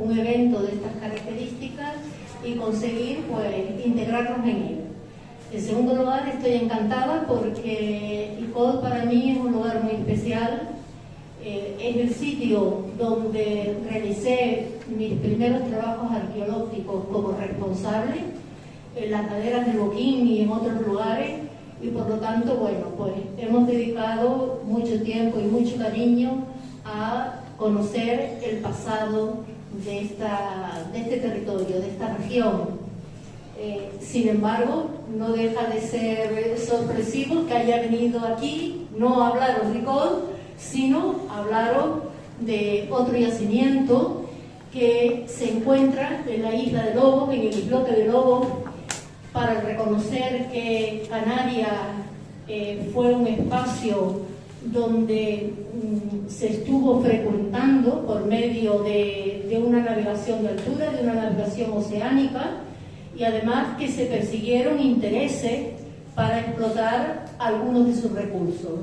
un evento de estas características y conseguir pues integrarnos en él. En segundo lugar, estoy encantada porque ICOD para mí es un lugar muy especial. Es el sitio donde realicé mis primeros trabajos arqueológicos como responsable, en las laderas de Boquín y en otros lugares, y por lo tanto, bueno, pues hemos dedicado mucho tiempo y mucho cariño a conocer el pasado de este territorio, de esta región. Sin embargo, no deja de ser sorpresivo que haya venido aquí no a hablaros de ICOD, sino a hablaros de otro yacimiento que se encuentra en la isla de Lobos, en el islote de Lobos, para reconocer que Canarias fue un espacio donde se estuvo frecuentando por medio de una navegación de altura, de una navegación oceánica, y además que se persiguieron intereses para explotar algunos de sus recursos.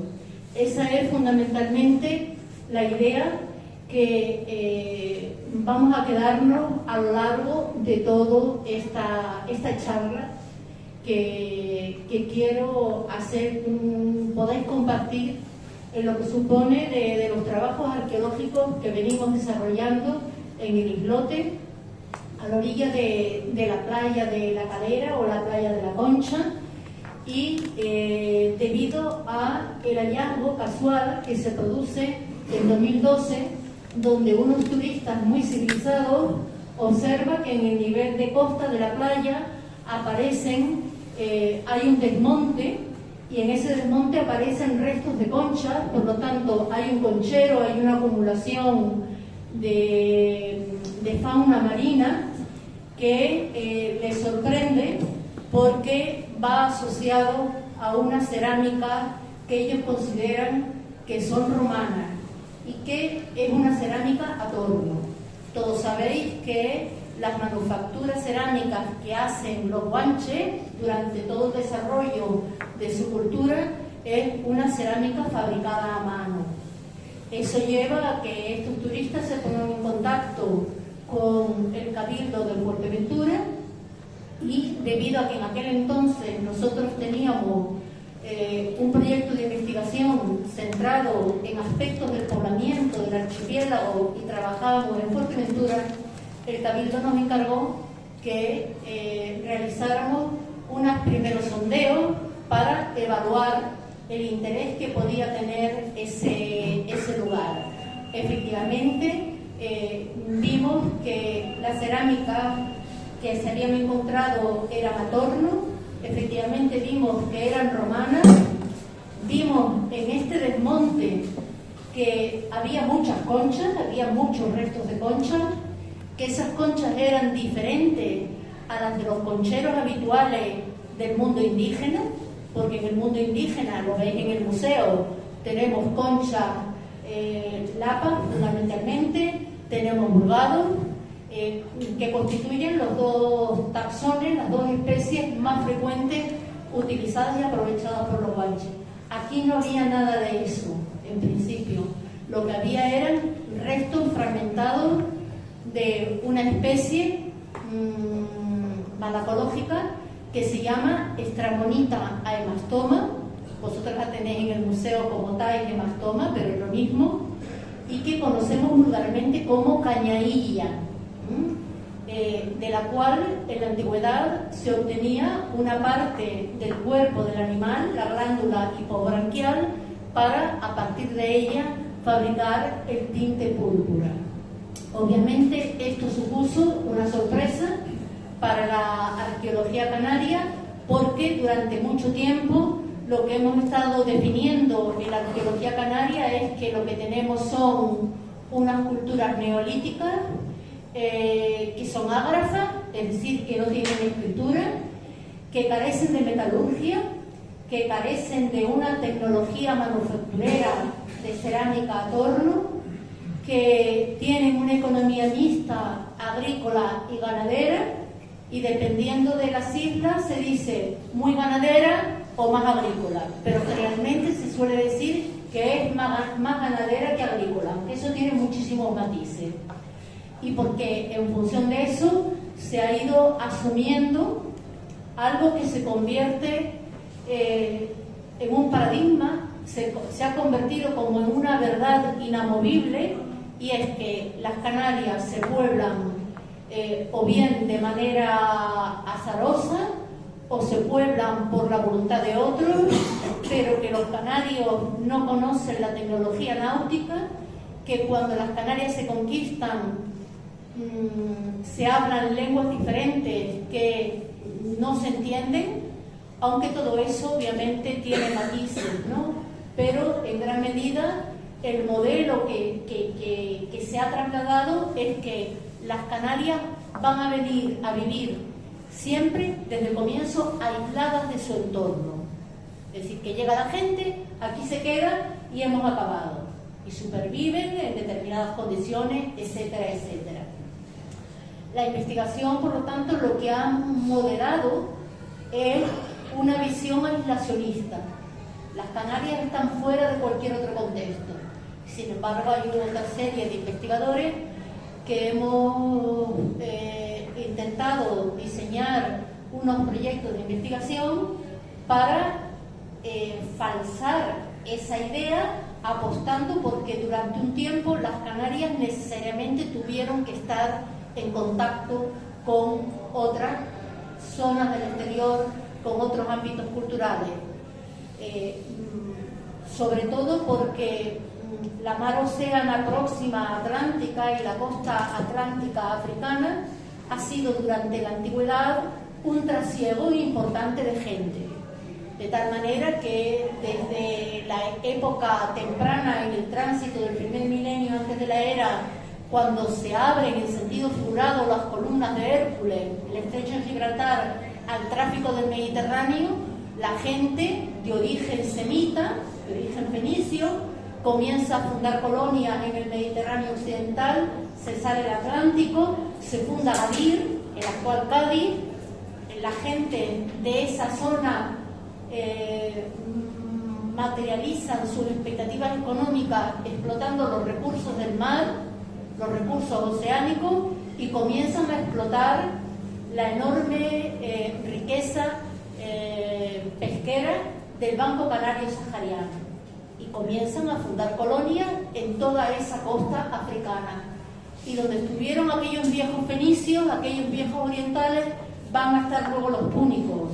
Esa es fundamentalmente la idea que vamos a quedarnos a lo largo de toda esta charla que quiero hacer, podáis compartir en lo que supone de los trabajos arqueológicos que venimos desarrollando en el islote, a la orilla de la playa de la Calera o la playa de la Concha, y debido a el hallazgo casual que se produce en 2012, donde unos turistas muy civilizados observan que en el nivel de costa de la playa hay un desmonte, y en ese desmonte aparecen restos de conchas. Por lo tanto hay un conchero, hay una acumulación de fauna marina que les sorprende porque va asociado a una cerámica que ellos consideran que son romanas y que es una cerámica a torno. Todos sabéis que las manufacturas cerámicas que hacen los guanches durante todo el desarrollo de su cultura es una cerámica fabricada a mano. Eso lleva a que estos turistas se pongan en contacto con el Cabildo de Fuerteventura, y debido a que en aquel entonces nosotros teníamos un proyecto de investigación centrado en aspectos del poblamiento del archipiélago y trabajábamos en Fuerteventura, el Cabildo nos encargó que realizáramos unos primeros sondeos para evaluar el interés que podía tener ese lugar. Efectivamente, vimos que la cerámica que se habían encontrado eran a torno, efectivamente vimos que eran romanas, vimos en este desmonte que había muchas conchas, había muchos restos de conchas, que esas conchas eran diferentes a las de los concheros habituales del mundo indígena, porque en el mundo indígena, lo veis en el museo, tenemos conchas lapas fundamentalmente, tenemos burgados, que constituyen los dos taxones, las dos especies más frecuentes utilizadas y aprovechadas por los guanches. Aquí no había nada de eso, en principio. Lo que había eran restos fragmentados de una especie malacológica que se llama Estragonita aemastoma. Vosotros la tenéis en el museo como tal, hemastoma, pero es lo mismo, y que conocemos vulgarmente como cañailla, de la cual en la antigüedad se obtenía una parte del cuerpo del animal, la glándula hipobranquial, para a partir de ella fabricar el tinte púrpura. Obviamente esto supuso una sorpresa para la arqueología canaria, porque durante mucho tiempo lo que hemos estado definiendo en la arqueología canaria es que lo que tenemos son unas culturas neolíticas que son ágrafas, es decir, que no tienen escritura, que carecen de metalurgia, que carecen de una tecnología manufacturera de cerámica a torno, que tienen una economía mixta agrícola y ganadera, y dependiendo de las islas se dice muy ganadera o más agrícola, pero realmente se suele decir que es más ganadera que agrícola. Eso tiene muchísimos matices. y porque en función de eso se ha ido asumiendo algo que se convierte en un paradigma, se ha convertido como en una verdad inamovible, y es que las Canarias se pueblan o bien de manera azarosa o se pueblan por la voluntad de otros, pero que los canarios no conocen la tecnología náutica, que cuando las Canarias se conquistan se hablan lenguas diferentes que no se entienden, aunque todo eso obviamente tiene matices, ¿no? Pero en gran medida el modelo que se ha trasladado es que las Canarias van a venir a vivir siempre desde el comienzo aisladas de su entorno. Es decir, que llega la gente, aquí se queda y hemos acabado. Y superviven en determinadas condiciones, etcétera, etcétera. La investigación, por lo tanto, lo que ha moderado es una visión aislacionista. Las Canarias están fuera de cualquier otro contexto. Sin embargo, hay otra serie de investigadores que hemos intentado diseñar unos proyectos de investigación para falsar esa idea, apostando porque durante un tiempo las Canarias necesariamente tuvieron que estar en contacto con otras zonas del exterior, con otros ámbitos culturales, sobre todo porque la mar océana próxima atlántica y la costa atlántica africana ha sido durante la antigüedad un trasiego importante de gente, de tal manera que desde la época temprana, en el tránsito del primer milenio antes de la era, cuando se abren en sentido figurado las columnas de Hércules, el estrecho de Gibraltar, al tráfico del Mediterráneo, la gente de origen semita, de origen fenicio, comienza a fundar colonias en el Mediterráneo occidental, se sale el Atlántico, se funda Gadir, el actual Cádiz. La gente de esa zona materializan sus expectativas económicas explotando los recursos del mar, los recursos oceánicos, y comienzan a explotar la enorme riqueza pesquera del Banco Canario Sahariano, y comienzan a fundar colonias en toda esa costa africana. Y donde estuvieron aquellos viejos fenicios, aquellos viejos orientales, van a estar luego los púnicos,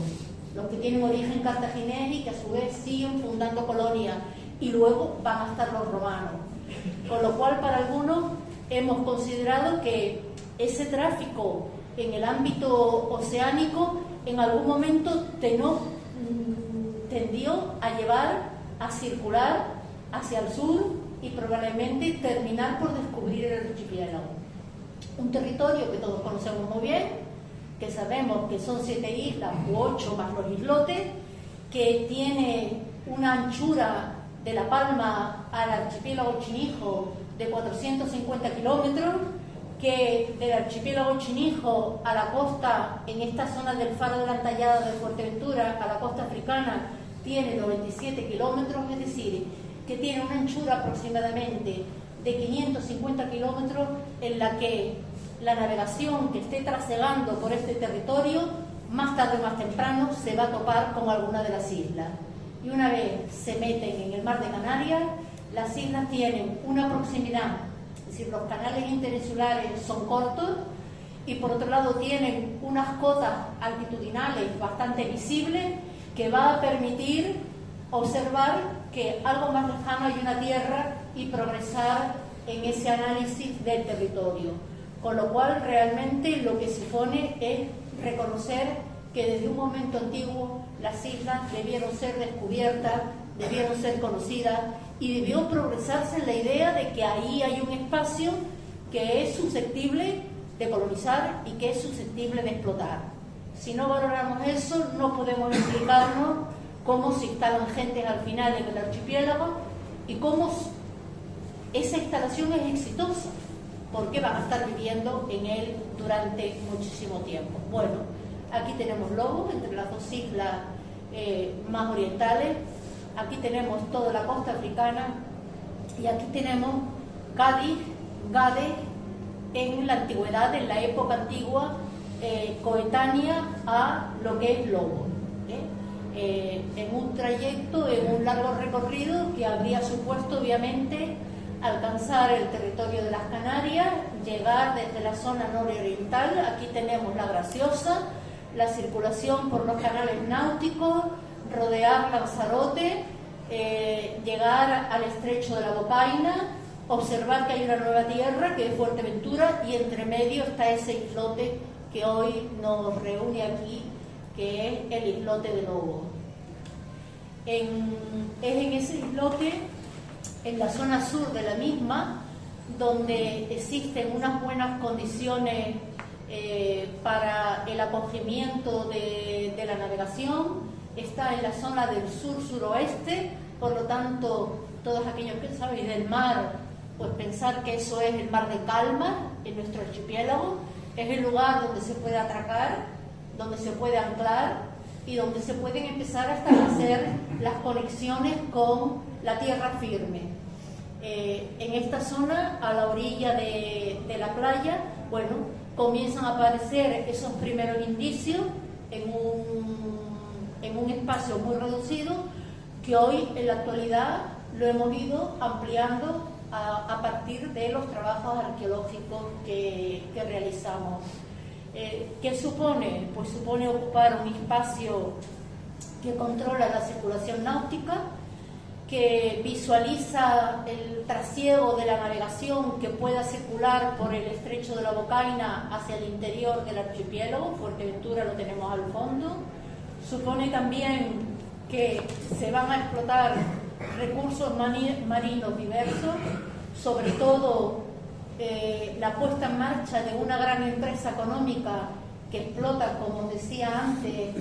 los que tienen origen cartaginés y que a su vez siguen fundando colonias, y luego van a estar los romanos. Con lo cual, para algunos hemos considerado que ese tráfico en el ámbito oceánico en algún momento tendió a llevar a circular hacia el sur y probablemente terminar por descubrir el archipiélago. Un territorio que todos conocemos muy bien, que sabemos que son 7 islas u 8 más los islotes, que tiene una anchura de La Palma al archipiélago Chinijo de 450 kilómetros, que del archipiélago Chinijo a la costa, en esta zona del Faro de la Entallada de Fuerteventura, a la costa africana, tiene 97 kilómetros, es decir, que tiene una anchura aproximadamente de 550 kilómetros, en la que la navegación que esté trasegando por este territorio, más tarde o más temprano, se va a topar con alguna de las islas. Y una vez se meten en el mar de Canarias, las islas tienen una proximidad, es decir, los canales interinsulares son cortos, y por otro lado tienen unas cotas altitudinales bastante visibles, que va a permitir observar que algo más lejano hay una tierra y progresar en ese análisis del territorio. Con lo cual, realmente lo que se pone es reconocer que desde un momento antiguo las islas debieron ser descubiertas, debieron ser conocidas, y debió progresarse en la idea de que ahí hay un espacio que es susceptible de colonizar y que es susceptible de explotar. Si no valoramos eso, no podemos explicarnos cómo se instalan gentes al final en el archipiélago y cómo esa instalación es exitosa, porque van a estar viviendo en él durante muchísimo tiempo. Bueno, aquí tenemos Lobos, entre las dos islas más orientales. Aquí tenemos toda la costa africana, y aquí tenemos Cádiz, Gade, en la antigüedad, en la época antigua, coetánea a lo que es Lobo, en un trayecto, en un largo recorrido que habría supuesto obviamente alcanzar el territorio de las Canarias, llegar desde la zona nororiental. Aquí tenemos la Graciosa, la circulación por los canales náuticos, rodear Lanzarote, llegar al estrecho de la Bocaina, observar que hay una nueva tierra que es Fuerteventura, y entre medio está ese islote que hoy nos reúne aquí, que es el islote de Lobo. Es en ese islote, en la zona sur de la misma, donde existen unas buenas condiciones para el acogimiento de la navegación. Está en la zona del sur-suroeste, por lo tanto, todos aquellos que saben del mar, pues pensar que eso es el mar de calma en nuestro archipiélago. Es el lugar donde se puede atracar, donde se puede anclar y donde se pueden empezar a establecer las conexiones con la tierra firme. En esta zona, a la orilla de la playa, bueno, comienzan a aparecer esos primeros indicios en un espacio muy reducido, que hoy en la actualidad lo hemos ido ampliando a partir de los trabajos arqueológicos que realizamos. ¿Qué supone? Pues supone ocupar un espacio que controla la circulación náutica, que visualiza el trasiego de la navegación que pueda circular por el estrecho de la Bocaina hacia el interior del archipiélago. Fuerteventura lo tenemos al fondo. Supone también que se van a explotar recursos marinos diversos, sobre todo la puesta en marcha de una gran empresa económica que explota, como decía antes,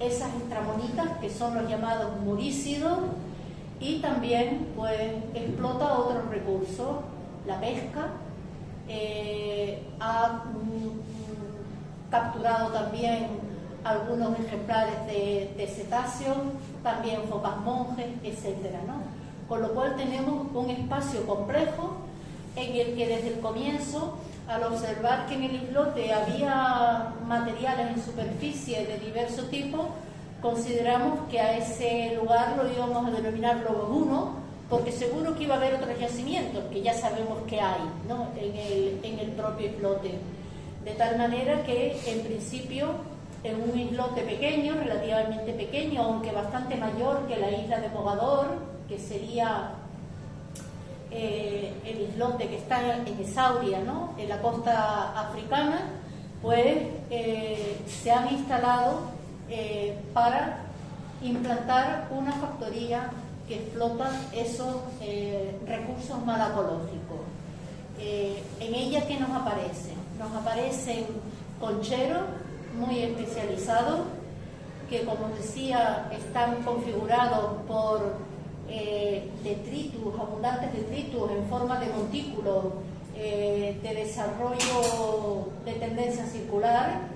esas extramonitas que son los llamados murícidos, y también pues explota otros recursos, la pesca, ha capturado también algunos ejemplares de cetáceos, también focas monjes, etcétera, ¿no? Con lo cual tenemos un espacio complejo en el que desde el comienzo, al observar que en el islote había materiales en superficie de diverso tipo, consideramos que a ese lugar lo íbamos a denominar Lobo 1, porque seguro que iba a haber otros yacimientos que ya sabemos que hay, ¿no?, en el propio islote. De tal manera que, en principio, en un islote pequeño, relativamente pequeño, aunque bastante mayor que la isla de Mogador, que sería el islote que está en Esauria, ¿no?, en la costa africana, pues se han instalado para implantar una factoría que explota esos recursos malacológicos. En ella, ¿qué nos aparece? Nos aparecen concheros muy especializados que, como decía, están configurados por detritus, abundantes detritus en forma de montículos de desarrollo de tendencia circular,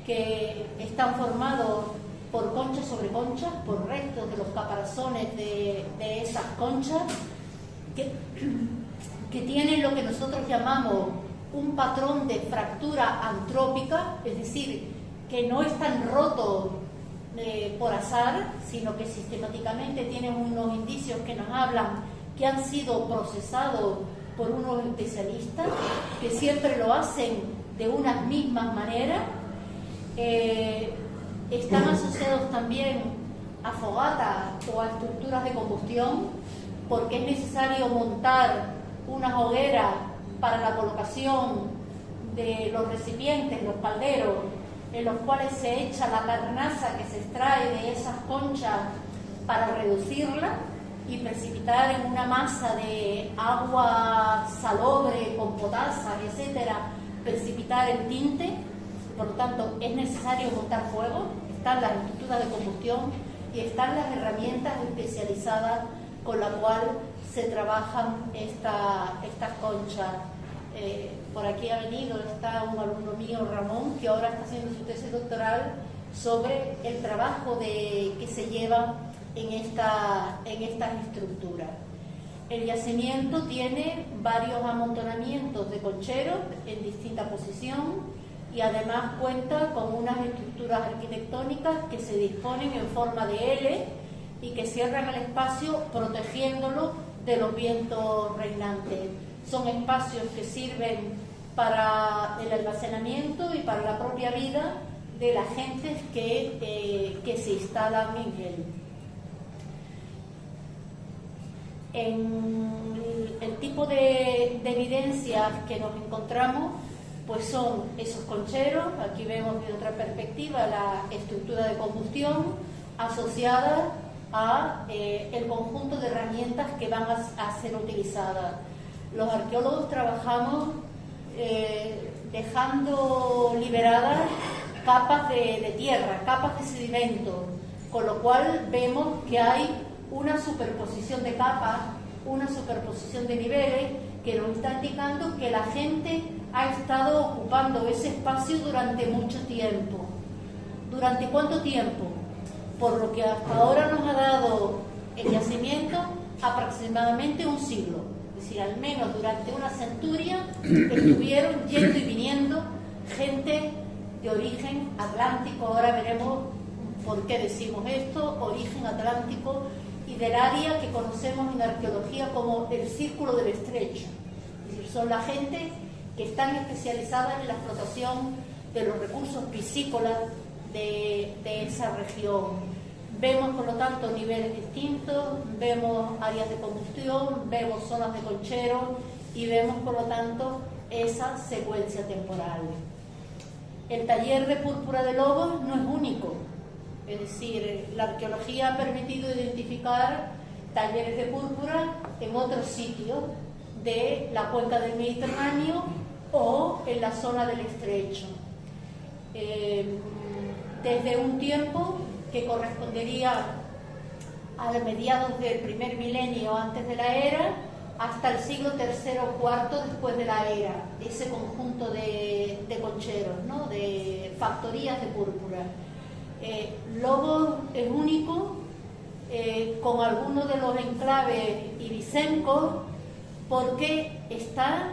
que están formados por conchas sobre conchas, por restos de los caparazones de esas conchas, que tienen lo que nosotros llamamos un patrón de fractura antrópica, es decir, que no están rotos por azar, sino que sistemáticamente tienen unos indicios que nos hablan que han sido procesados por unos especialistas, que siempre lo hacen de unas mismas maneras. Están asociados también a fogatas o a estructuras de combustión, porque es necesario montar unas hogueras para la colocación de los recipientes, los calderos, en los cuales se echa la carnaza que se extrae de esas conchas para reducirla y precipitar en una masa de agua salobre con potasa, etcétera, precipitar el tinte. Por lo tanto, es necesario montar fuego, están las estructuras de combustión y están las herramientas especializadas con las cuales se trabajan estas conchas. Por aquí ha venido, está un alumno mío, Ramón, que ahora está haciendo su tesis doctoral sobre el trabajo que se lleva en estas estructuras. El yacimiento tiene varios amontonamientos de concheros en distinta posición y además cuenta con unas estructuras arquitectónicas que se disponen en forma de L y que cierran el espacio protegiéndolo de los vientos reinantes. Son espacios que sirven para el almacenamiento y para la propia vida de las gentes que se instalan en él. En el tipo de evidencias que nos encontramos pues son esos concheros. Aquí vemos de otra perspectiva la estructura de combustión asociada a el conjunto de herramientas que van a ser utilizadas. Los arqueólogos trabajamos dejando liberadas capas de tierra, capas de sedimento, con lo cual vemos que hay una superposición de capas, una superposición de niveles que nos está indicando que la gente ha estado ocupando ese espacio durante mucho tiempo. ¿Durante cuánto tiempo? Por lo que hasta ahora nos ha dado el yacimiento, aproximadamente un siglo. Es decir, al menos durante una centuria estuvieron yendo y viniendo gente de origen atlántico. Ahora veremos por qué decimos esto, origen atlántico, y del área que conocemos en arqueología como el Círculo del Estrecho. Es decir, son la gente que están especializadas en la explotación de los recursos piscícolas de esa región. Vemos, por lo tanto, niveles distintos, vemos áreas de combustión, vemos zonas de conchero y vemos, por lo tanto, esa secuencia temporal. El taller de púrpura de lobos no es único. Es decir, la arqueología ha permitido identificar talleres de púrpura en otros sitios de la cuenca del Mediterráneo o en la zona del Estrecho. Desde un tiempo que correspondería a mediados del primer milenio antes de la era hasta el siglo III o IV después de la era, ese conjunto de concheros, ¿no?, de factorías de púrpura. Lobos es único, con algunos de los enclaves ibicencos, porque está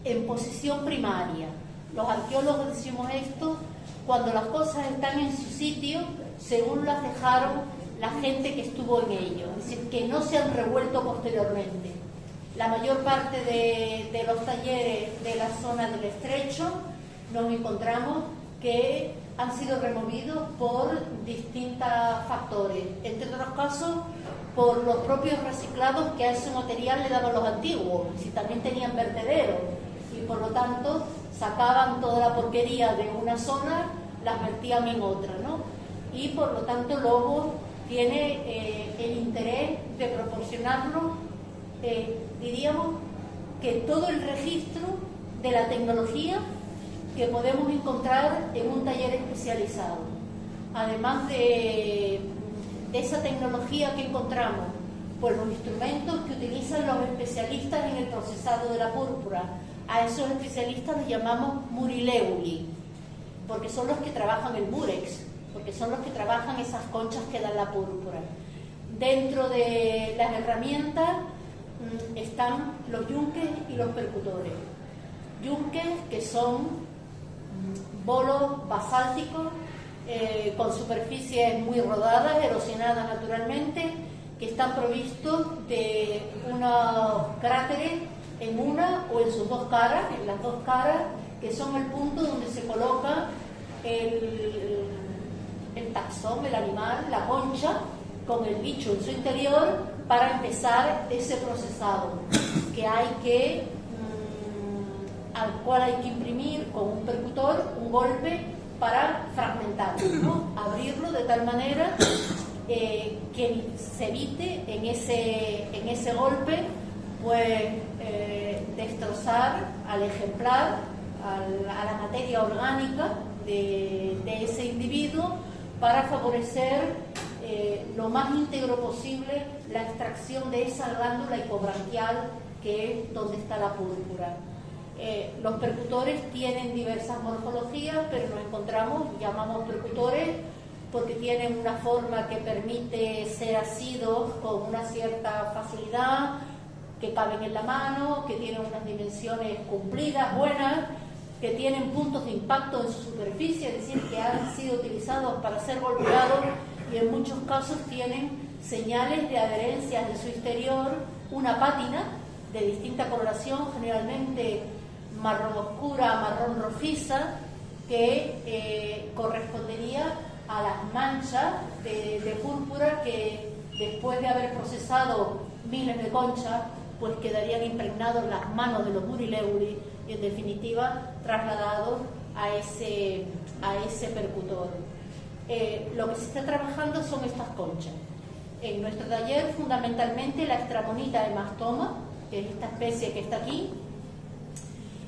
en posición primaria. Los arqueólogos decimos esto cuando las cosas están en su sitio según las dejaron la gente que estuvo en ellos, es decir, que no se han revuelto posteriormente. La mayor parte de los talleres de la zona del Estrecho nos encontramos que han sido removidos por distintos factores, entre otros casos por los propios reciclados que a ese material le daban los antiguos, si también tenían vertederos, y por lo tanto sacaban toda la porquería de una zona, las vertían en otra, ¿no? Y por lo tanto Lobos tiene el interés de proporcionarnos, diríamos, que todo el registro de la tecnología que podemos encontrar en un taller especializado. Además de esa tecnología que encontramos, pues los instrumentos que utilizan los especialistas en el procesado de la púrpura. A esos especialistas los llamamos murileuli, porque son los que trabajan el murex, porque son los que trabajan esas conchas que dan la púrpura. Dentro de las herramientas están los yunques y los percutores. Yunques, que son bolos basálticos con superficies muy rodadas, erosionadas naturalmente, que están provistos de unos cráteres en una o en sus dos caras, en las dos caras, que son el punto donde se coloca el taxón, el animal, la concha, con el bicho en su interior, para empezar ese procesado que hay que al cual hay que imprimir con un percutor un golpe para fragmentarlo, ¿no? Abrirlo de tal manera que se evite en ese golpe pues destrozar al ejemplar, a la materia orgánica de ese individuo, para favorecer lo más íntegro posible la extracción de esa glándula hipobranquial que es donde está la púrpura. Los percutores tienen diversas morfologías, pero nos encontramos, llamamos percutores porque tienen una forma que permite ser asidos con una cierta facilidad, que caben en la mano, que tienen unas dimensiones cumplidas, buenas, que tienen puntos de impacto en su superficie, es decir, que han sido utilizados para ser golpeados y en muchos casos tienen señales de adherencia en su exterior, una pátina de distinta coloración, generalmente marrón oscura, marrón rojiza, que correspondería a las manchas de púrpura que después de haber procesado miles de conchas, pues quedarían impregnados en las manos de los Murileuli y en definitiva trasladados a ese percutor. Lo que se está trabajando son estas conchas. En nuestro taller fundamentalmente la Strammonita hemastoma, que es esta especie que está aquí,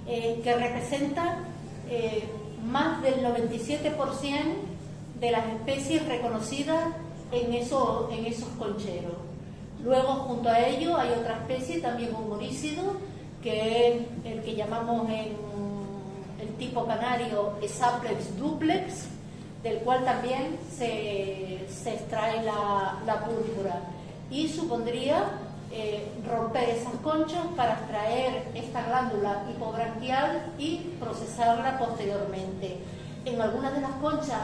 que representa más del 97% de las especies reconocidas en esos concheros. Luego, junto a ello, hay otra especie, también un morícido, que es el que llamamos en el tipo canario Esaplex duplex, del cual también se extrae la púrpura. Y supondría romper esas conchas para extraer esta glándula hipobranquial y procesarla posteriormente. En algunas de las conchas,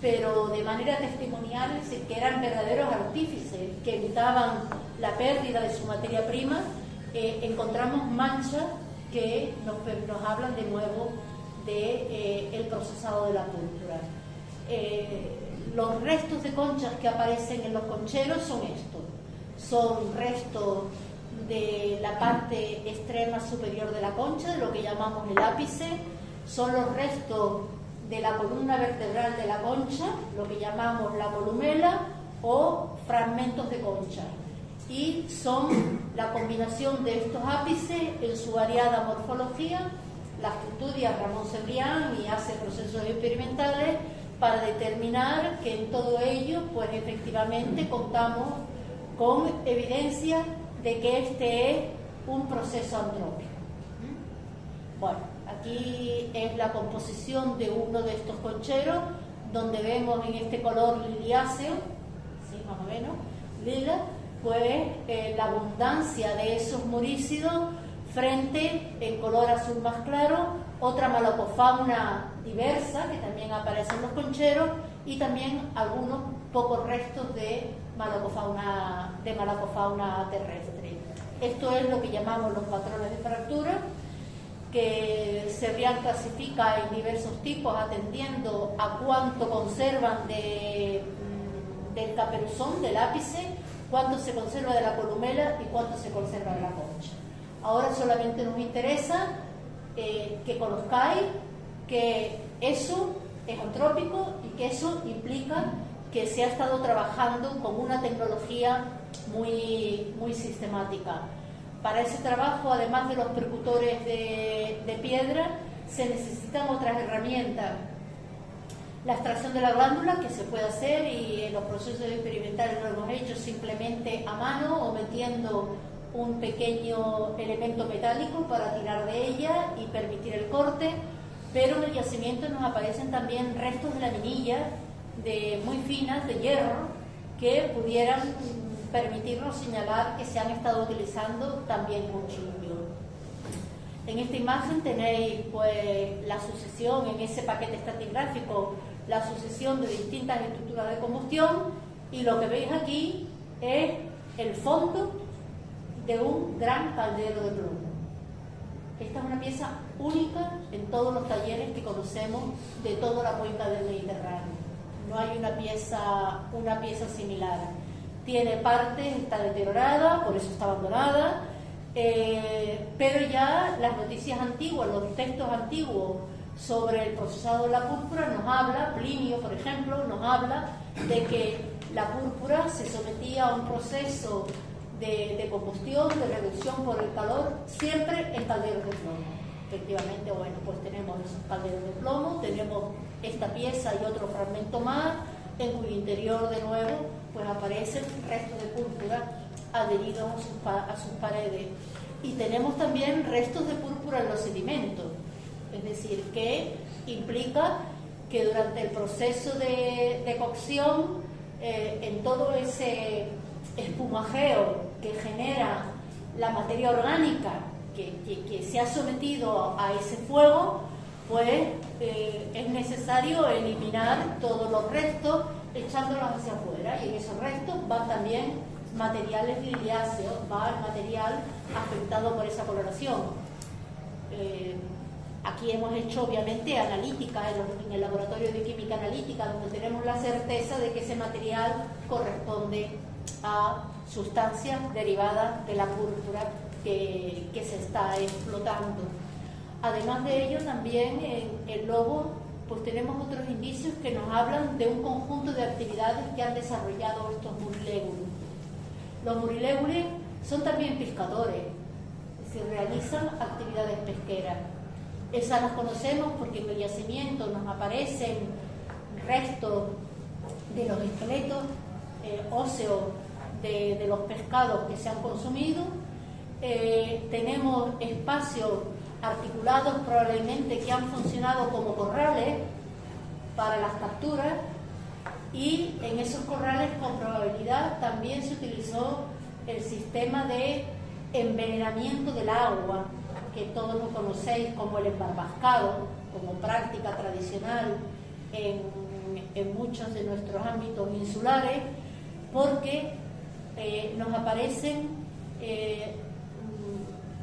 pero de manera testimonial, que eran verdaderos artífices que evitaban la pérdida de su materia prima, encontramos manchas que nos hablan de nuevo del procesado de la púrpura. Los restos de conchas que aparecen en los concheros son estos. Son restos de la parte extrema superior de la concha, de lo que llamamos el ápice. Son los restos de la columna vertebral de la concha, lo que llamamos la columela, o fragmentos de concha. Y son la combinación de estos ápices en su variada morfología, las que estudia Ramón Cebrián y hace procesos experimentales para determinar que en todo ello, pues efectivamente contamos con evidencia de que este es un proceso antrópico. Bueno, aquí es la composición de uno de estos concheros, donde vemos en este color liliáceo, ¿sí? Más o menos, lila, pues la abundancia de esos murícidos frente, en color azul más claro, otra malacofauna diversa que también aparece en los concheros y también algunos pocos restos de malacofauna terrestre. Esto es lo que llamamos los patrones de fractura, que Cebrián clasifica en diversos tipos atendiendo a cuánto conservan del caperuzón, del ápice, cuánto se conserva de la columela y cuánto se conserva de la concha. Ahora solamente nos interesa que conozcáis que eso es antrópico y que eso implica que se ha estado trabajando con una tecnología muy, muy sistemática. Para ese trabajo, además de los percutores de piedra, se necesitan otras herramientas. La extracción de la glándula, que se puede hacer, y en los procesos experimentales lo hemos hecho simplemente a mano o metiendo un pequeño elemento metálico para tirar de ella y permitir el corte, pero en el yacimiento nos aparecen también restos de laminillas muy finas de hierro que pudieran permitirnos señalar que se han estado utilizando también con limpio. En esta imagen tenéis pues la sucesión, en ese paquete estratigráfico, la sucesión de distintas estructuras de combustión, y lo que veis aquí es el fondo de un gran caldero de plomo. Esta es una pieza única en todos los talleres que conocemos de toda la cuenca del Mediterráneo. No hay una pieza similar. Tiene partes, está deteriorada, por eso está abandonada, pero ya las noticias antiguas, los textos antiguos sobre el procesado de la púrpura nos habla, Plinio por ejemplo, nos habla de que la púrpura se sometía a un proceso de combustión, de reducción por el calor, siempre en calderos de plomo. Efectivamente, bueno, pues tenemos esos calderos de plomo, tenemos esta pieza y otro fragmento más, en cuyo interior de nuevo pues aparecen restos de púrpura adheridos a sus paredes. Y tenemos también restos de púrpura en los sedimentos, es decir, que implica que durante el proceso de cocción, en todo ese espumajeo que genera la materia orgánica que se ha sometido a ese fuego, pues es necesario eliminar todos los restos echándolos hacia afuera, y en esos restos van también materiales liliáceos, va el material afectado por esa coloración. Aquí hemos hecho obviamente analítica en el laboratorio de química analítica, donde tenemos la certeza de que ese material corresponde a sustancias derivadas de la púrpura que se está explotando. Además de ello, también en el lobo pues tenemos otros indicios que nos hablan de un conjunto de actividades que han desarrollado estos murilégules. Los murilégules son también pescadores, se realizan actividades pesqueras. Esas las conocemos porque en el yacimiento nos aparecen restos de los esqueletos óseos de los pescados que se han consumido. Tenemos espacios articulados probablemente que han funcionado como corrales para las capturas, y en esos corrales con probabilidad también se utilizó el sistema de envenenamiento del agua, que todos lo conocéis como el embarbascado, como práctica tradicional en muchos de nuestros ámbitos insulares, porque nos aparecen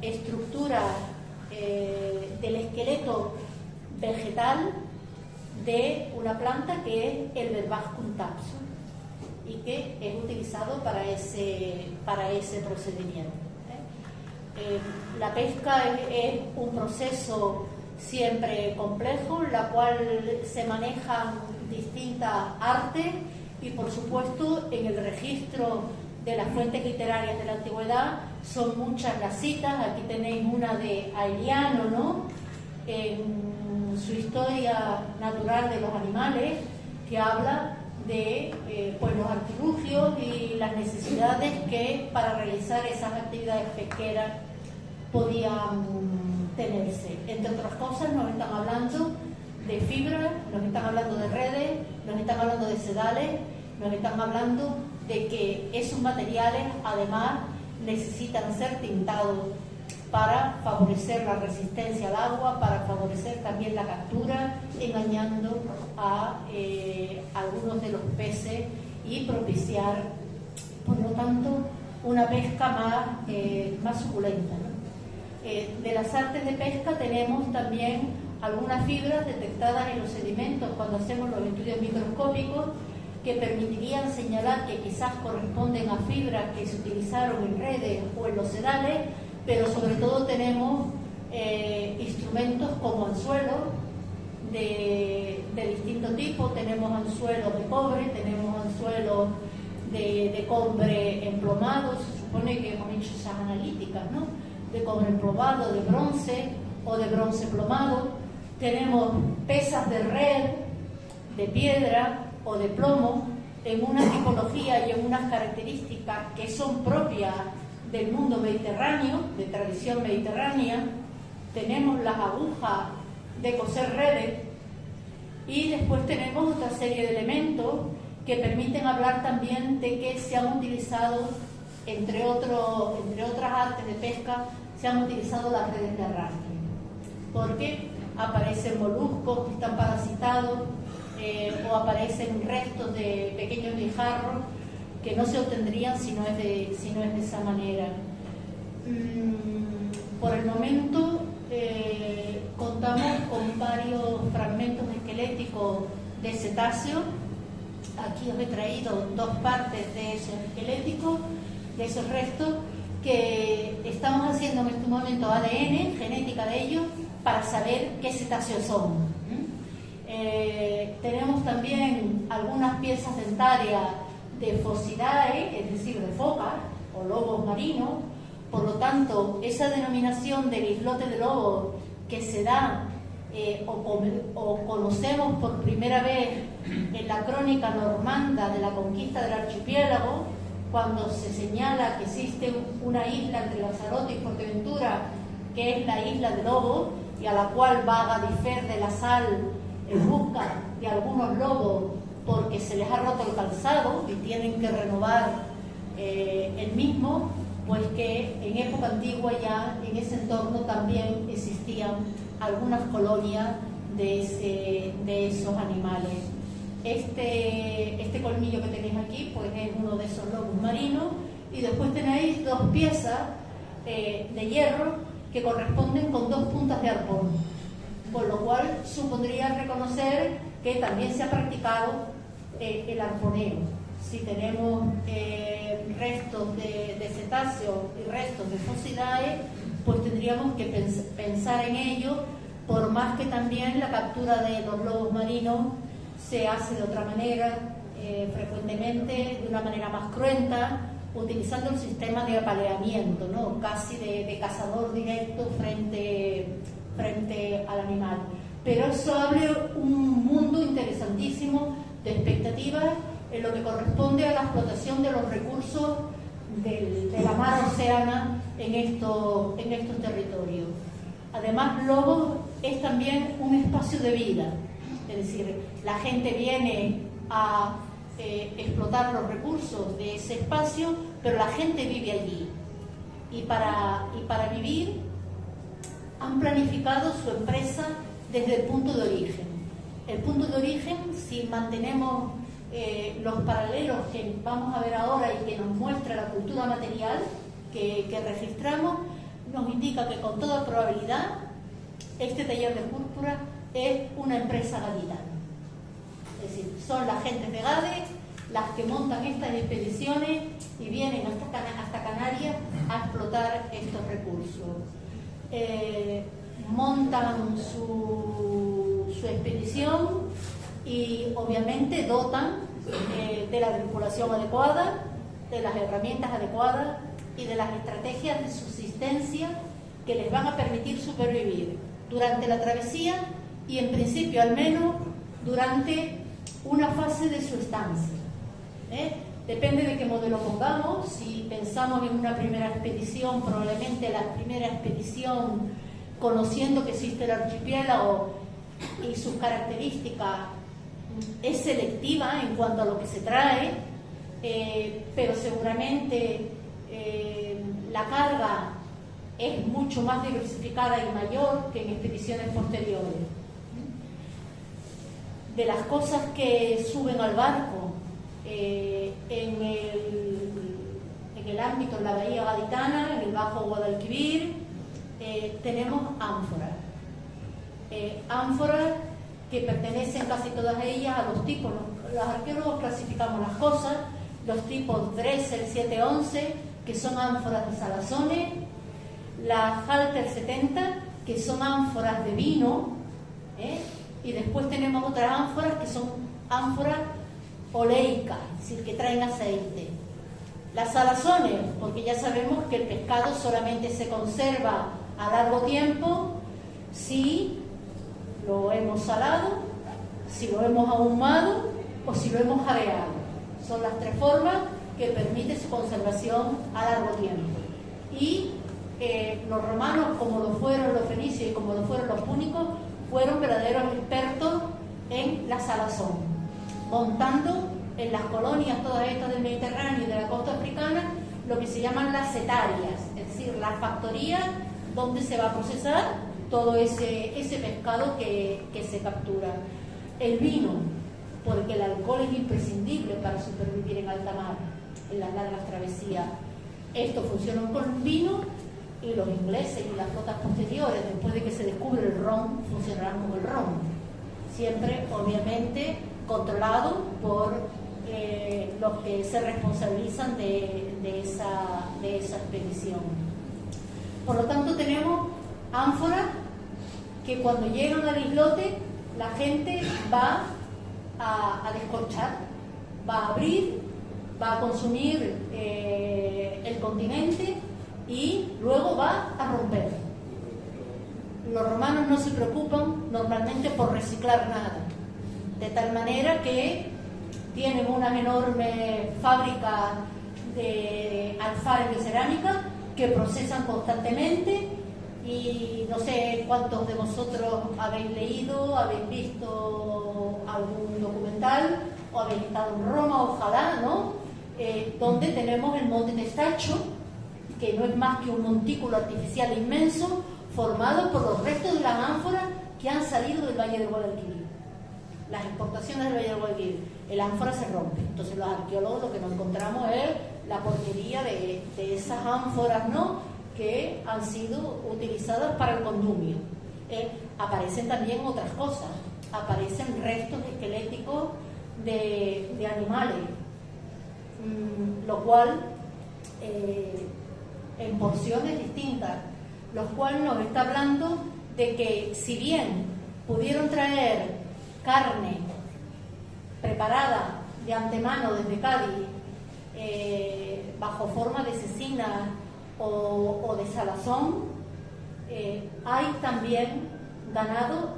estructuras del esqueleto vegetal de una planta que es el Verbascum taxus y que es utilizado para ese procedimiento. La pesca es un proceso siempre complejo, en la cual se manejan distintas artes, y por supuesto en el registro de las fuentes literarias de la antigüedad son muchas las citas. Aquí tenéis una de Aeliano, ¿no?, en su historia natural de los animales, que habla de pues los artilugios y las necesidades que para realizar esas actividades pesqueras podían tenerse. Entre otras cosas nos están hablando de fibras, nos están hablando de redes, nos están hablando de sedales, nos están hablando de que esos materiales además necesitan ser tintados para favorecer la resistencia al agua, para favorecer también la captura, engañando a algunos de los peces y propiciar, por lo tanto, una pesca más suculenta, ¿no? De las artes de pesca tenemos también algunas fibras detectadas en los sedimentos cuando hacemos los estudios microscópicos, que permitirían señalar que quizás corresponden a fibras que se utilizaron en redes o en los sedales, pero sobre todo tenemos instrumentos como anzuelos de distinto tipo. Tenemos anzuelos de cobre, tenemos anzuelos de cobre emplomado, se supone que hemos hecho esas analíticas, ¿no?, de cobre emplomado, de bronce o de bronce plomado. Tenemos pesas de red, de piedra o de plomo, en una tipología y en unas características que son propias del mundo mediterráneo, de tradición mediterránea. Tenemos las agujas de coser redes, y después tenemos otra serie de elementos que permiten hablar también de que se han utilizado, entre otras artes de pesca, se han utilizado las redes de arrastre, porque aparecen moluscos que están parasitados, o aparecen restos de pequeños guijarros que no se obtendrían si no es de esa manera. Por el momento contamos con varios fragmentos esqueléticos de cetáceos. Aquí os he traído dos partes de esos esqueléticos, de esos restos, que estamos haciendo en este momento ADN, genética de ellos, para saber qué cetáceos son. Tenemos también algunas piezas dentarias de Phocidae, es decir, de focas o lobos marinos. Por lo tanto, esa denominación del islote de lobos que se da o conocemos por primera vez en la crónica normanda de la conquista del archipiélago, cuando se señala que existe una isla entre Lanzarote y Fuerteventura, que es la isla de Lobos, y a la cual va Gadifer de la Sal en busca de algunos lobos porque se les ha roto el calzado y tienen que renovar el mismo. pues que en época antigua ya en ese entorno también existían algunas colonias de esos animales. Este colmillo que tenéis aquí pues es uno de esos lobos marinos, y después tenéis dos piezas de hierro que corresponden con dos puntas de arpón, por lo cual supondría reconocer que también se ha practicado el arponeo. Si tenemos restos de cetáceos y restos de Phocidae, pues tendríamos que pensar en ello, por más que también la captura de los lobos marinos se hace de otra manera, frecuentemente de una manera más cruenta, utilizando el sistema de apaleamiento, ¿no? Casi de cazador directo frente al animal. Pero eso abre un mundo interesantísimo de expectativas en lo que corresponde a la explotación de los recursos de la mar océana en estos territorios. Además, Lobos es también un espacio de vida, es decir, la gente viene a explotar los recursos de ese espacio, pero la gente vive allí, y para vivir han planificado su empresa desde el punto de origen. El punto de origen, si mantenemos los paralelos que vamos a ver ahora y que nos muestra la cultura material que registramos, nos indica que con toda probabilidad este taller de púrpura es una empresa gaditana. Es decir, son las gentes de Gade las que montan estas expediciones y vienen hasta Canarias a explotar estos recursos. Montan su expedición y obviamente dotan de la tripulación adecuada, de las herramientas adecuadas y de las estrategias de subsistencia que les van a permitir supervivir durante la travesía y, en principio al menos, durante una fase de su estancia. Depende de qué modelo pongamos. Si pensamos en una primera expedición, probablemente la primera expedición, conociendo que existe el archipiélago y sus características, es selectiva en cuanto a lo que se trae, pero seguramente la carga es mucho más diversificada y mayor que en expediciones posteriores. De las cosas que suben al barco en el ámbito de la bahía gaditana, en el Bajo Guadalquivir, tenemos ánforas. Ánforas que pertenecen casi todas ellas a los tipos. Los arqueólogos clasificamos las cosas, los tipos Dressel 711, que son ánforas de salazones, las Halter 70, que son ánforas de vino, y después tenemos otras ánforas que son ánforas oleicas, es decir, que traen aceite. Las salazones, porque ya sabemos que el pescado solamente se conserva a largo tiempo si lo hemos salado, si lo hemos ahumado o si lo hemos jadeado. Son las tres formas que permiten su conservación a largo tiempo. Y los romanos, como lo fueron los fenicios y como lo fueron los púnicos, fueron verdaderos expertos en la salazón, montando en las colonias todas estas del Mediterráneo y de la costa africana lo que se llaman las setarias, es decir, las factorías donde se va a procesar todo ese pescado que se captura. El vino, porque el alcohol es imprescindible para supervivir en alta mar, en las largas travesías. Esto funcionó con el vino, y los ingleses y las flotas posteriores, después de que se descubre el ron, funcionarán como el ron. Siempre, obviamente, controlado por los que se responsabilizan de esa expedición. Por lo tanto, tenemos ánforas que cuando llegan al islote, la gente va a descorchar, va a abrir, va a consumir el continente y luego va a romper. Los romanos no se preocupan normalmente por reciclar nada, de tal manera que tienen unas enormes fábricas de alfares de cerámica que procesan constantemente, y no sé cuántos de vosotros habéis leído, habéis visto algún documental o habéis estado en Roma, ojalá, ¿no? Donde tenemos el Monte Testaccio, que no es más que un montículo artificial inmenso formado por los restos de las ánforas que han salido del Valle del Guadalquivir. Las exportaciones del Valle del Guadalquivir, el ánfora se rompe. Entonces los arqueólogos lo que nos encontramos es la porquería de esas ánforas, ¿no?, que han sido utilizadas para el condumio. Aparecen también otras cosas, aparecen restos esqueléticos de animales, lo cual en porciones distintas, lo cual nos está hablando de que si bien pudieron traer carne preparada de antemano desde Cádiz bajo forma de cecina o de salazón, hay también ganado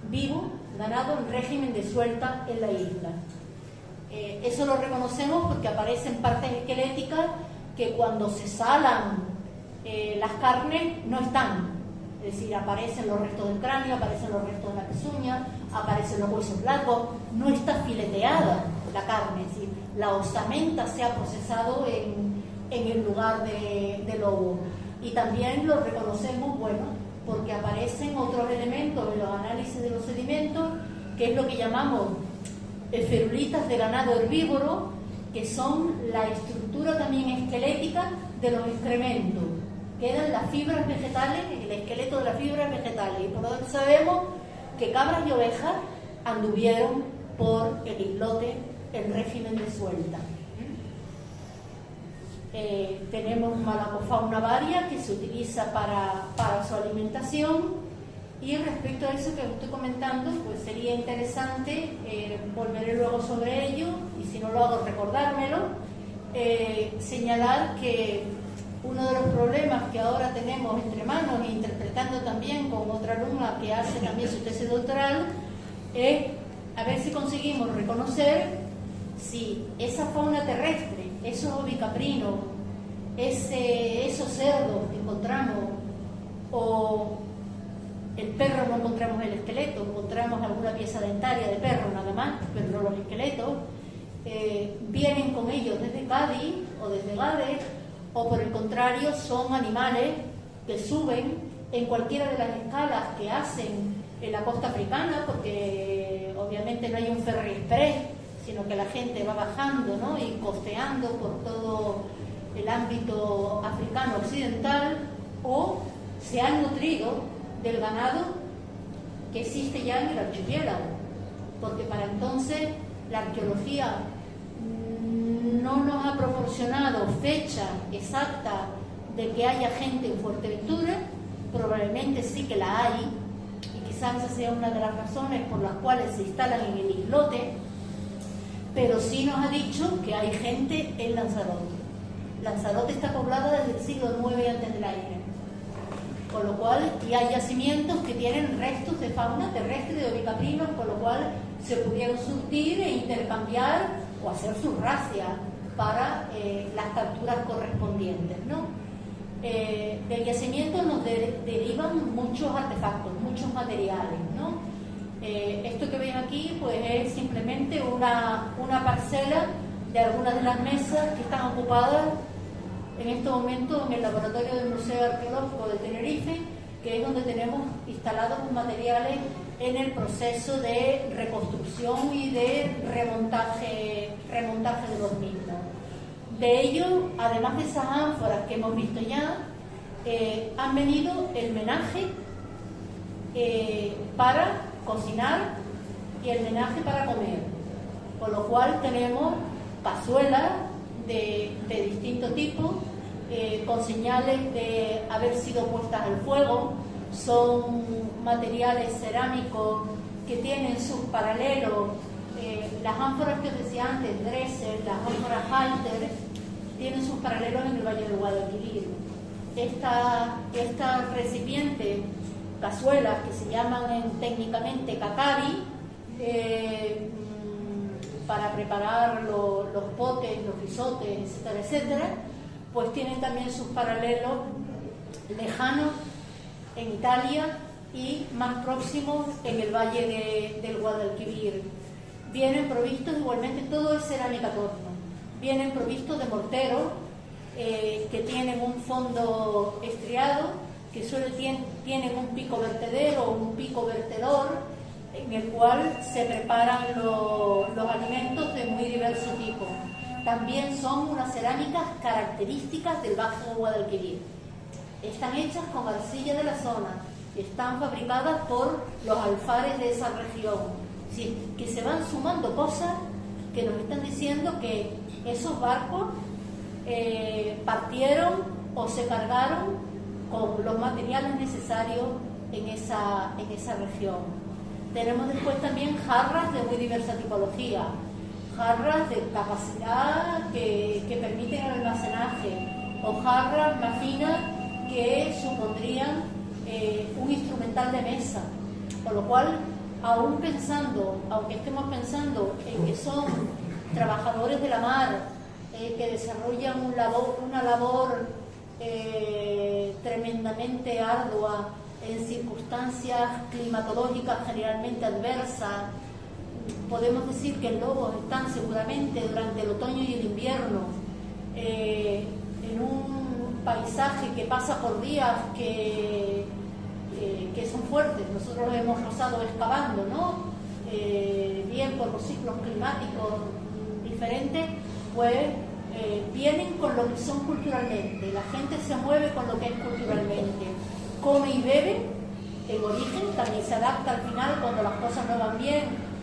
vivo, ganado en régimen de suelta en la isla. Eso lo reconocemos porque aparecen partes esqueléticas que cuando se salan las carnes no están. Es decir, aparecen los restos del cráneo, aparecen los restos de la pezuña, aparecen los huesos largos, no está fileteada la carne, es decir, la osamenta se ha procesado en el lugar de lobo. Y también lo reconocemos, bueno, porque aparecen otros elementos en los análisis de los sedimentos, que es lo que llamamos ferulitas de ganado herbívoro, que son la estructura también esquelética de los excrementos. Quedan las fibras vegetales, el esqueleto de las fibras vegetales, y por lo tanto sabemos que cabras y ovejas anduvieron por el islote en régimen de suelta. Tenemos malacofauna varia que se utiliza para su alimentación, y respecto a eso que os estoy comentando, pues sería interesante, volveré luego sobre ello, y si no lo hago recordármelo, señalar que uno de los problemas que ahora tenemos entre manos, e interpretando también con otra alumna que hace también su tesis doctoral, es a ver si conseguimos reconocer si esa fauna terrestre, esos ovicaprinos, esos cerdos que encontramos, o el perro, no encontramos el esqueleto, encontramos alguna pieza dentaria de perro nada más, pero no los esqueletos, vienen con ellos desde Cádiz o desde Gades, o por el contrario son animales que suben en cualquiera de las escalas que hacen en la costa africana, porque obviamente no hay un ferry express, sino que la gente va bajando, ¿no?, y costeando por todo el ámbito africano occidental, o se han nutrido del ganado que existe ya en el archipiélago, porque para entonces la arqueología no nos ha proporcionado fecha exacta de que haya gente en Fuerteventura. Probablemente sí que la hay, y quizás esa sea una de las razones por las cuales se instalan en el islote, pero sí nos ha dicho que hay gente en Lanzarote. Lanzarote está poblada desde el siglo IX antes del aire, con lo cual, y hay yacimientos que tienen restos de fauna terrestre de ovicaprinos, con lo cual se pudieron surtir e intercambiar o hacer su racia para las capturas correspondientes, ¿no? Del yacimiento nos derivan muchos artefactos, muchos materiales, ¿no? Esto que ven aquí pues es simplemente una parcela de algunas de las mesas que están ocupadas en este momento en el laboratorio del Museo Arqueológico de Tenerife, que es donde tenemos instalados los materiales en el proceso de reconstrucción y de remontaje de los mismos. De ello, además de esas ánforas que hemos visto ya, han venido el menaje para cocinar y el menaje para comer, con lo cual tenemos cazuelas de distinto tipo, con señales de haber sido puestas al fuego. Son materiales cerámicos que tienen sus paralelos. Las ánforas que os decía antes, Dressel, las ánforas Halter, tienen sus paralelos en el Valle del Guadalquivir. Estas recipientes, cazuelas, que se llaman técnicamente kakari, para preparar los potes, los risotes, etcétera, etcétera, pues tienen también sus paralelos lejanos en Italia y más próximos en el Valle del Guadalquivir. Vienen provistos igualmente, todo es cerámica torno, vienen provistos de morteros que tienen un fondo estriado, que tienen un pico vertedero o un pico vertedor, en el cual se preparan los alimentos de muy diverso tipo. También son unas cerámicas características del Bajo Guadalquivir. Están hechas con arcilla de la zona, están fabricadas por los alfares de esa región. Sí, que se van sumando cosas que nos están diciendo que esos barcos partieron o se cargaron con los materiales necesarios en esa región. Tenemos después también jarras de muy diversa tipología, jarras de capacidad que permiten el almacenaje, o jarras más finas que supondrían un instrumental de mesa, con lo cual, aunque estemos pensando en que son trabajadores de la mar, que desarrollan una labor tremendamente ardua en circunstancias climatológicas generalmente adversas, podemos decir que lobos están seguramente durante el otoño y el invierno en un paisaje que pasa por días que son fuertes. Nosotros los hemos pasado excavando, ¿no? Bien por los ciclos climáticos diferentes, pues vienen con lo que son culturalmente. La gente se mueve con lo que es culturalmente, come y bebe. El origen también se adapta al final cuando las cosas no van bien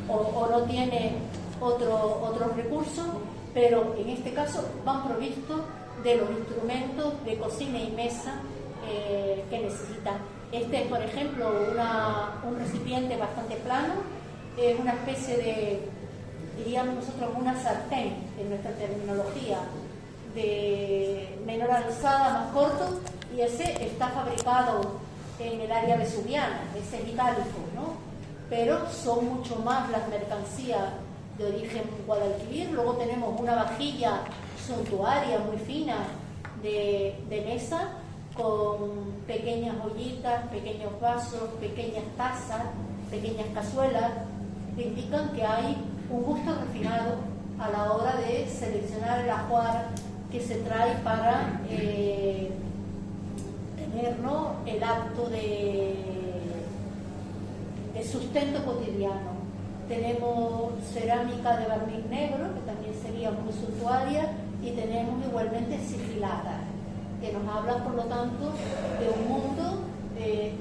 o no tiene otros recursos, pero en este caso van provistos de los instrumentos de cocina y mesa que necesitan. Este es, por ejemplo, un recipiente bastante plano, es una especie de, diríamos nosotros, una sartén en nuestra terminología, de menor alzada, más corto, y ese está fabricado en el área vesuviana, ese es itálico, ¿no? Pero son mucho más las mercancías de origen Guadalquivir. Luego tenemos una vajilla suntuaria muy fina de mesa, con pequeñas ollitas, pequeños vasos, pequeñas tazas, pequeñas cazuelas, que indican que hay un gusto refinado a la hora de seleccionar el ajuar que se trae para tener, ¿no?, el acto de sustento cotidiano. Tenemos cerámica de barniz negro, que también sería muy suntuaria, y tenemos igualmente sigilada, que nos habla, por lo tanto, de un mundo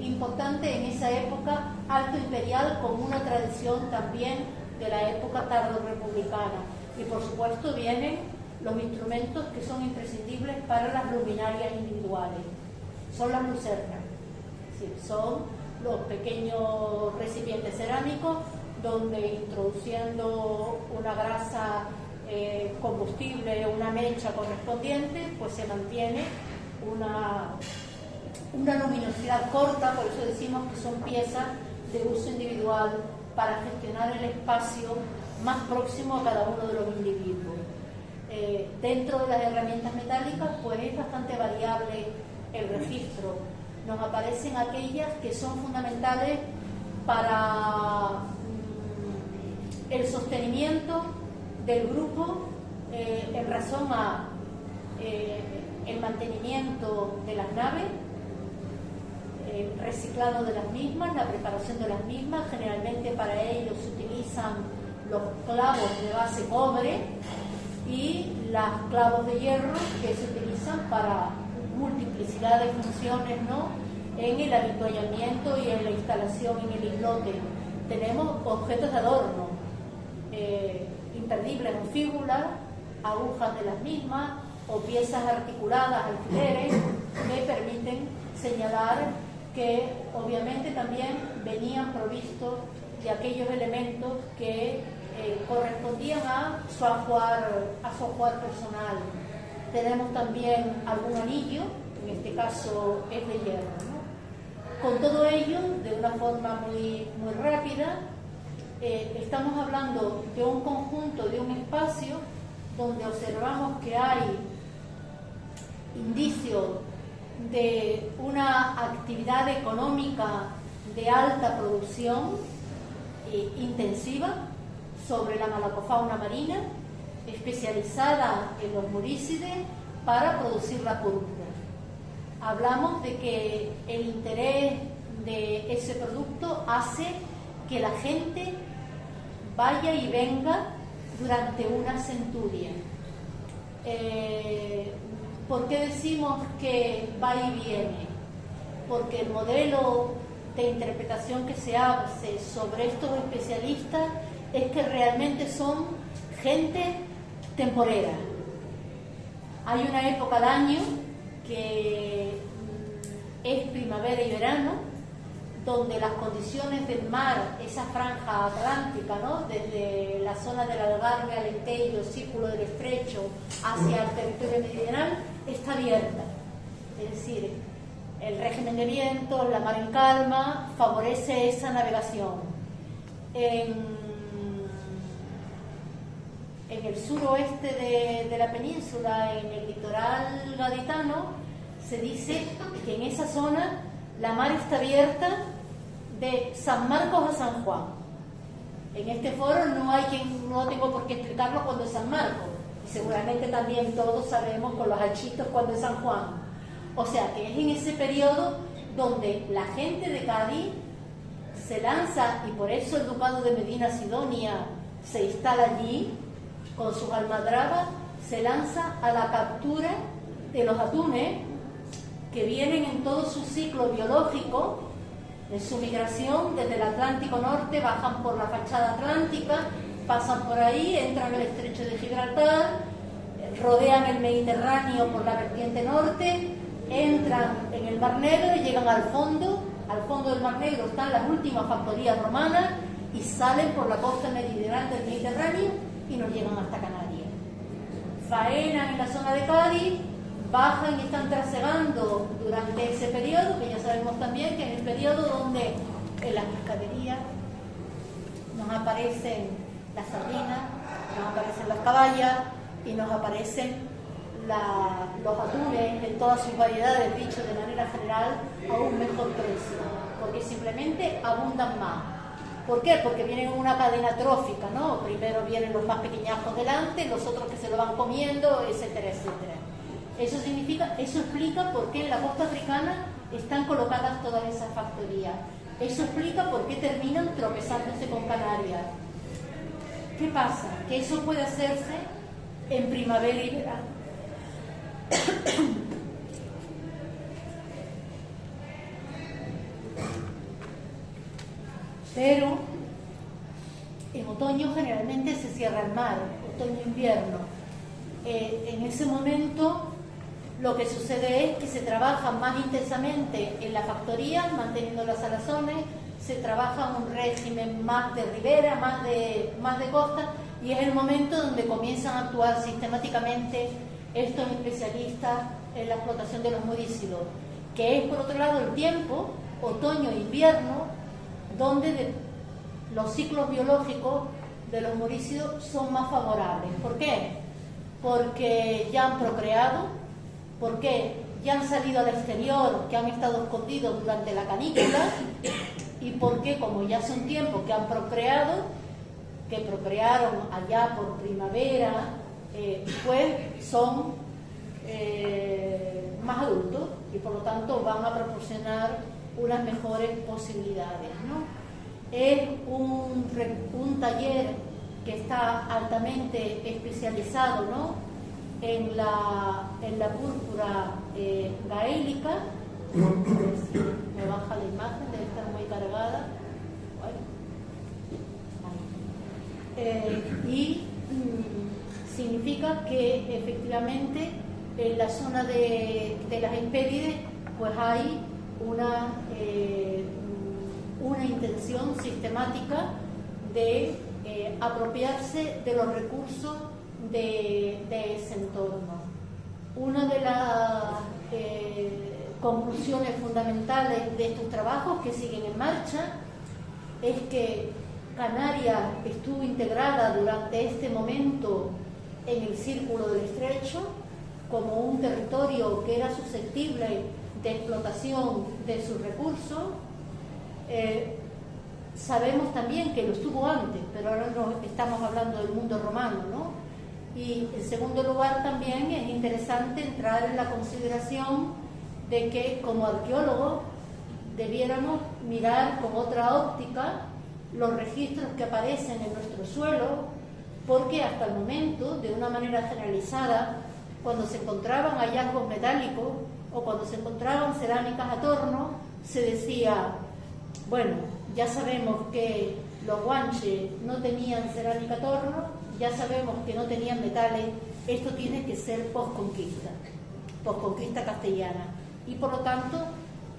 importante en esa época alto imperial, con una tradición también de la época tardo-republicana. Y por supuesto vienen los instrumentos que son imprescindibles para las luminarias individuales. Son las lucernas, sí, son los pequeños recipientes cerámicos donde, introduciendo una grasa combustible, una mecha correspondiente, pues se mantiene una luminosidad corta. Por eso decimos que son piezas de uso individual para gestionar el espacio más próximo a cada uno de los individuos. Dentro de las herramientas metálicas, pues es bastante variable el registro. Nos aparecen aquellas que son fundamentales para el sostenimiento del grupo en razón a el mantenimiento de las naves, el reciclado de las mismas, la preparación de las mismas. Generalmente para ello se utilizan los clavos de base cobre y los clavos de hierro, que se utilizan para multiplicidad de funciones, ¿no?, en el avituallamiento y en la instalación en el islote. Tenemos objetos de adorno, imperdibles en fíbulas, agujas de las mismas o piezas articuladas, alfileres, que permiten señalar que obviamente también venían provistos de aquellos elementos que correspondían a su ajuar personal. Tenemos también algún anillo, en este caso es de hierro, ¿no? Con todo ello, de una forma muy rápida, estamos hablando de un conjunto, de un espacio donde observamos que hay indicios de una actividad económica de alta producción intensiva sobre la malacofauna marina, especializada en los murícides, para producir la púrpura. Hablamos de que el interés de ese producto hace que la gente vaya y venga durante una centuria. ¿Por qué decimos que va y viene? Porque el modelo de interpretación que se hace sobre estos especialistas es que realmente son gente temporera. Hay una época del año que es primavera y verano, donde las condiciones del mar, esa franja atlántica, ¿no?, desde la zona del Algarve, Alentejo, Círculo del Estrecho, hacia el territorio meridional, está abierta. Es decir, el régimen de vientos, la mar en calma, favorece esa navegación. En el suroeste de la península, en el litoral gaditano, se dice que en esa zona la mar está abierta de San Marcos a San Juan. En este foro no tengo por qué explicarlo cuando es San Marcos, y seguramente también todos sabemos con los achitos cuando es San Juan. O sea que es en ese periodo donde la gente de Cádiz se lanza, y por eso el ducado de Medina Sidonia se instala allí con sus almadrabas, se lanza a la captura de los atunes que vienen en todo su ciclo biológico, en su migración desde el Atlántico Norte, bajan por la fachada atlántica, pasan por ahí, entran al estrecho de Gibraltar, rodean el Mediterráneo por la vertiente norte, entran en el Mar Negro y llegan al fondo del Mar Negro están las últimas factorías romanas y salen por la costa meridional del Mediterráneo y nos llegan hasta Canarias. Faenan en la zona de Cádiz, bajan y están trasegando durante ese periodo, que ya sabemos también que es el periodo donde en las pescaderías nos aparecen las sardinas, nos aparecen las caballas y nos aparecen los atunes en todas sus variedades, dicho de manera general, a un mejor precio, porque simplemente abundan más. ¿Por qué? Porque vienen en una cadena trófica, ¿no? Primero vienen los más pequeñajos delante, los otros que se lo van comiendo, etcétera, etcétera. Eso explica por qué en la costa africana están colocadas todas esas factorías. Eso explica por qué terminan tropezándose con Canarias. ¿Qué pasa? Que eso puede hacerse en primavera y verano. Pero en otoño generalmente se cierra el mar, otoño-invierno. En ese momento lo que sucede es que se trabaja más intensamente en la factoría, manteniendo las salazones, se trabaja un régimen más de ribera, más de costa, y es el momento donde comienzan a actuar sistemáticamente estos especialistas en la explotación de los murícidos, que es por otro lado el tiempo, otoño-invierno, donde los ciclos biológicos de los murícidos son más favorables. ¿Por qué? Porque ya han procreado, porque ya han salido al exterior, que han estado escondidos durante la canícula, y porque como ya hace un tiempo que han procreado, que procrearon allá por primavera, pues son más adultos y por lo tanto van a proporcionar unas mejores posibilidades, ¿no? Es un taller que está altamente especializado, ¿no?, en la púrpura gaélica. Me baja la imagen, debe estar muy cargada. Y significa que efectivamente en la zona de las Hespérides pues hay una intención sistemática de apropiarse de los recursos de ese entorno. Una de las conclusiones fundamentales de estos trabajos que siguen en marcha es que Canarias estuvo integrada durante este momento en el Círculo del Estrecho como un territorio que era susceptible de explotación de sus recursos. Sabemos también que lo estuvo antes, pero ahora no estamos hablando del mundo romano, ¿no? Y en segundo lugar también es interesante entrar en la consideración de que como arqueólogos debiéramos mirar con otra óptica los registros que aparecen en nuestro suelo, porque hasta el momento, de una manera generalizada, cuando se encontraban hallazgos metálicos o cuando se encontraban cerámicas a torno, se decía, bueno, ya sabemos que los guanches no tenían cerámica a torno, ya sabemos que no tenían metales, esto tiene que ser posconquista castellana, y por lo tanto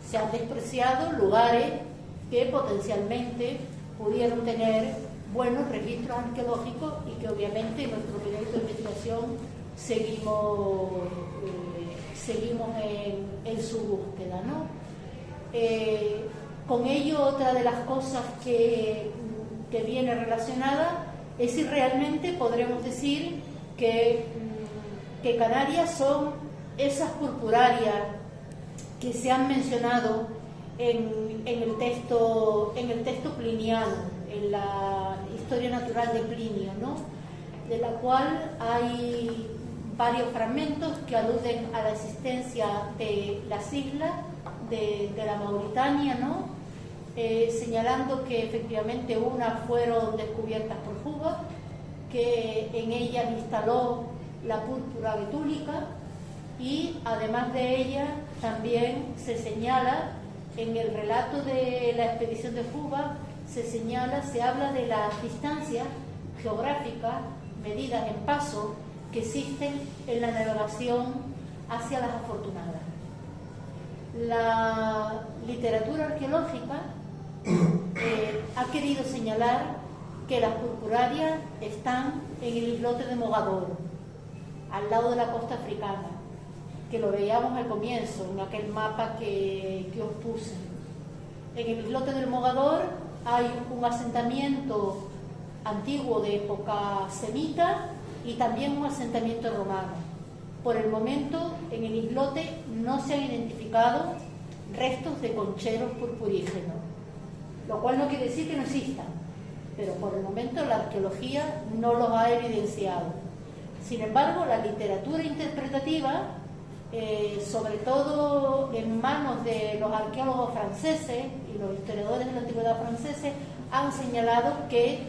se han despreciado lugares que potencialmente pudieron tener buenos registros arqueológicos y que obviamente en nuestro proyecto de investigación seguimos en su búsqueda, ¿no? Con ello, otra de las cosas que viene relacionada es si realmente podremos decir que Canarias son esas purpurarias que se han mencionado en el texto pliniano, en la historia natural de Plinio, ¿no? De la cual hay varios fragmentos que aluden a la existencia de las islas de la Mauritania, ¿no? Señalando que efectivamente unas fueron descubiertas por Juba, que en ellas instaló la púrpura betúlica, y además de ella también se señala en el relato de la expedición de Juba, se habla de las distancias geográficas medidas en paso que existen en la navegación hacia las Afortunadas. La literatura arqueológica ha querido señalar que las purpurarias están en el islote de Mogador, al lado de la costa africana, que lo veíamos al comienzo en aquel mapa que os puse. En el islote del Mogador hay un asentamiento antiguo de época semita y también un asentamiento romano. Por el momento, en el islote no se han identificado restos de concheros purpurígenos, lo cual no quiere decir que no existan, pero por el momento la arqueología no los ha evidenciado. Sin embargo, la literatura interpretativa, sobre todo en manos de los arqueólogos franceses y los historiadores de la antigüedad franceses, han señalado que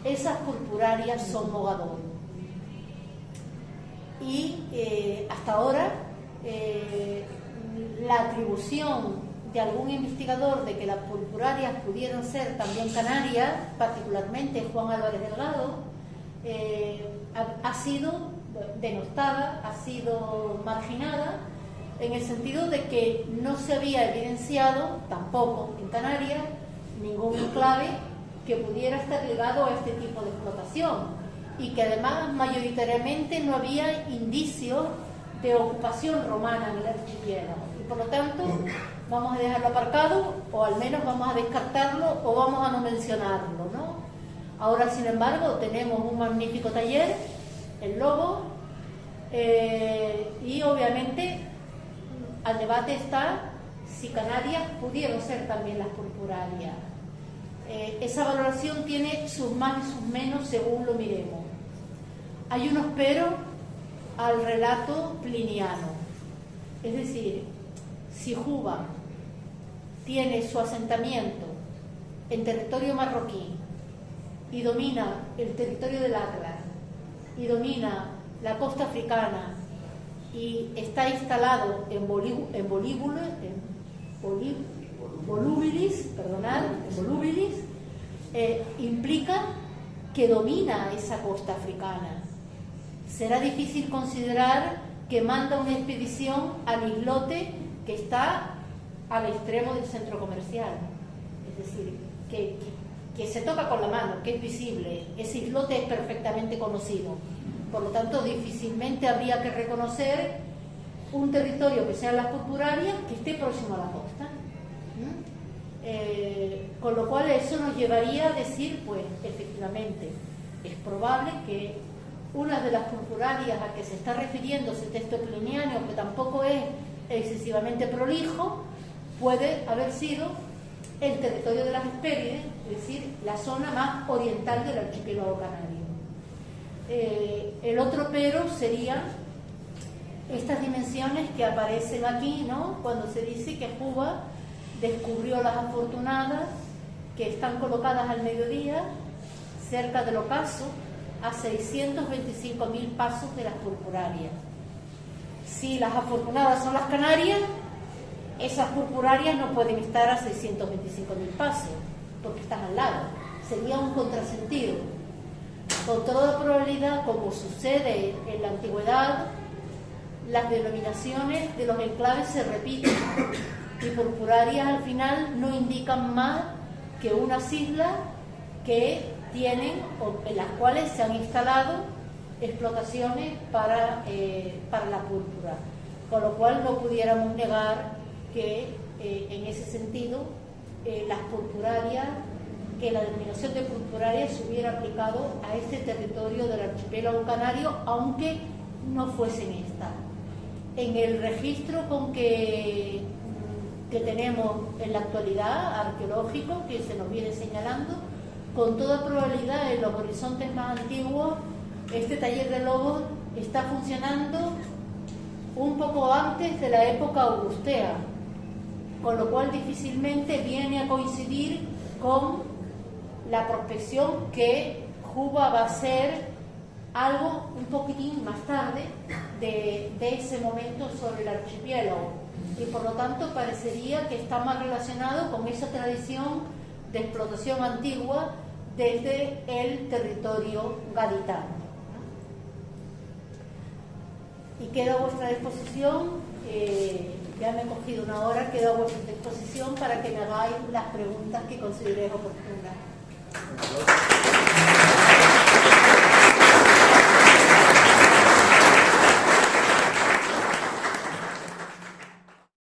esas purpurarias son Mogador. Y hasta ahora la atribución de algún investigador de que las purpurarias pudieron ser también canarias, particularmente Juan Álvarez Delgado, ha sido denostada, ha sido marginada, en el sentido de que no se había evidenciado tampoco en Canarias ningún enclave que pudiera estar ligado a este tipo de explotación, y que además mayoritariamente no había indicios de ocupación romana en el archipiélago, y por lo tanto vamos a dejarlo aparcado, o al menos vamos a descartarlo, o vamos a no mencionarlo, ¿no? Ahora, sin embargo, tenemos un magnífico taller, el Lobo, y obviamente al debate está si Canarias pudieron ser también las purpurarias. Esa valoración tiene sus más y sus menos según lo miremos. Hay unos pero al relato pliniano, es decir, si Juba tiene su asentamiento en territorio marroquí y domina el territorio del Atlas y domina la costa africana y está instalado en Volubilis, implica que domina esa costa africana. Será difícil considerar que manda una expedición al islote que está al extremo del centro comercial, es decir, que se toca con la mano, que es visible. Ese islote es perfectamente conocido, por lo tanto difícilmente habría que reconocer un territorio que sea las purpurarias que esté próximo a la costa. Con lo cual eso nos llevaría a decir, pues efectivamente es probable que una de las purpurarias a que se está refiriendo ese texto pliniano, que tampoco es excesivamente prolijo, puede haber sido el territorio de las Hespérides, es decir, la zona más oriental del archipiélago canario. el otro pero sería estas dimensiones que aparecen aquí, ¿no? Cuando se dice que Juba descubrió las afortunadas que están colocadas al mediodía, cerca del ocaso, a 625.000 pasos de las purpurarias. Si las afortunadas son las Canarias, esas purpurarias no pueden estar a 625.000 pasos, porque están al lado. Sería un contrasentido. Con toda probabilidad, como sucede en la antigüedad, las denominaciones de los enclaves se repiten y purpurarias al final no indican más que unas islas que tienen o en las cuales se han instalado explotaciones para la púrpura, con lo cual no pudiéramos negar que en ese sentido las purpurarias, que la denominación de purpuraria se hubiera aplicado a este territorio del archipiélago canario, aunque no fuesen estas. En el registro que tenemos en la actualidad, arqueológico, que se nos viene señalando, con toda probabilidad en los horizontes más antiguos, este taller de lobos está funcionando un poco antes de la época augustea, con lo cual difícilmente viene a coincidir con la prospección que Juba va a ser algo un poquitín más tarde de ese momento sobre el archipiélago, y por lo tanto parecería que está más relacionado con esa tradición de explotación antigua desde el territorio gaditano. Y quedo a vuestra disposición, ya me he cogido una hora, quedo a vuestra disposición para que me hagáis las preguntas que consideréis oportunas.